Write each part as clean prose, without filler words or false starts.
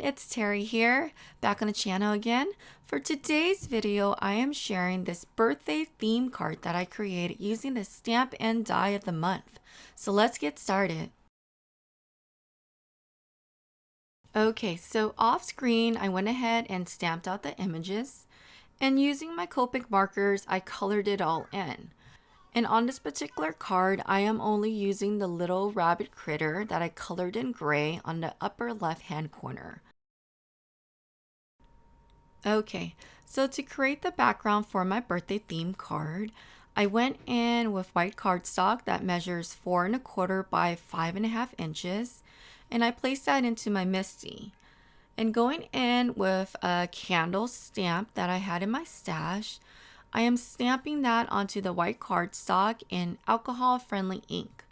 it's Terry here, back on the channel again. For today's video, I am sharing this birthday theme card that I created using the stamp and die of the month. So let's get started. Okay, so off screen, I went ahead and stamped out the images, and using my Copic markers, I colored it all in. And on this particular card, I am only using the little rabbit critter that I colored in gray on the upper left hand corner. Okay, so to create the background for my birthday theme card, I went in with white cardstock that measures 4¼ by 5½ inches, and I placed that into my MISTI. And going in with a candle stamp that I had in my stash, I am stamping that onto the white cardstock in alcohol-friendly ink.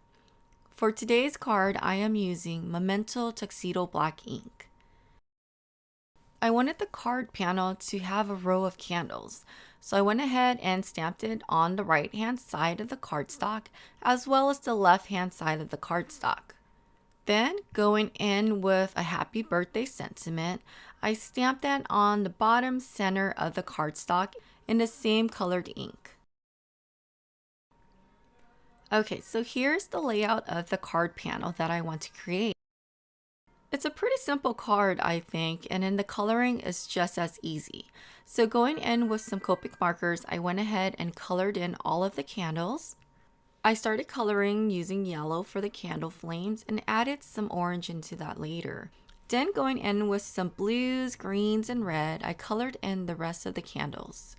For today's card, I am using Memento Tuxedo Black ink. I wanted the card panel to have a row of candles, so I went ahead and stamped it on the right hand side of the cardstock as well as the left hand side of the cardstock. Then, going in with a happy birthday sentiment, I stamped that on the bottom center of the cardstock in the same colored ink. Okay, so here's the layout of the card panel that I want to create. It's a pretty simple card, I think, and then the coloring is just as easy. So going in with some Copic markers, I went ahead and colored in all of the candles. I started coloring using yellow for the candle flames and added some orange into that later. Then going in with some blues, greens, and red, I colored in the rest of the candles.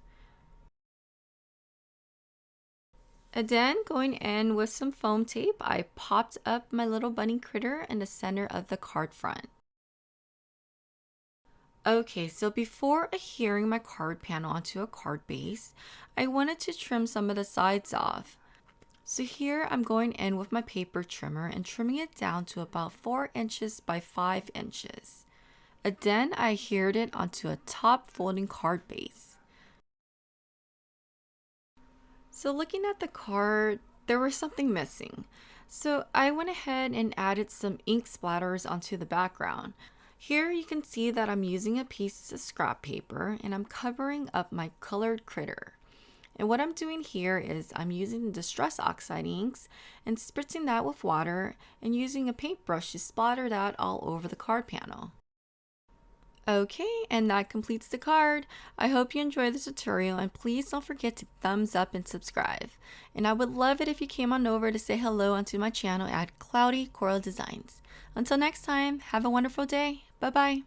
And then going in with some foam tape, I popped up my little bunny critter in the center of the card front. Okay, so before adhering my card panel onto a card base, I wanted to trim some of the sides off. So here I'm going in with my paper trimmer and trimming it down to about 4 inches by 5 inches. And then I adhered it onto a top folding card base. So looking at the card, there was something missing. So I went ahead and added some ink splatters onto the background. Here you can see that I'm using a piece of scrap paper and I'm covering up my colored critter. And what I'm doing here is I'm using Distress Oxide inks and spritzing that with water and using a paintbrush to splatter that all over the card panel. Okay, and that completes the card. I hope you enjoyed this tutorial and please don't forget to thumbs up and subscribe. And I would love it if you came on over to say hello onto my channel at Cloudy Coral Designs. Until next time, have a wonderful day. Bye bye.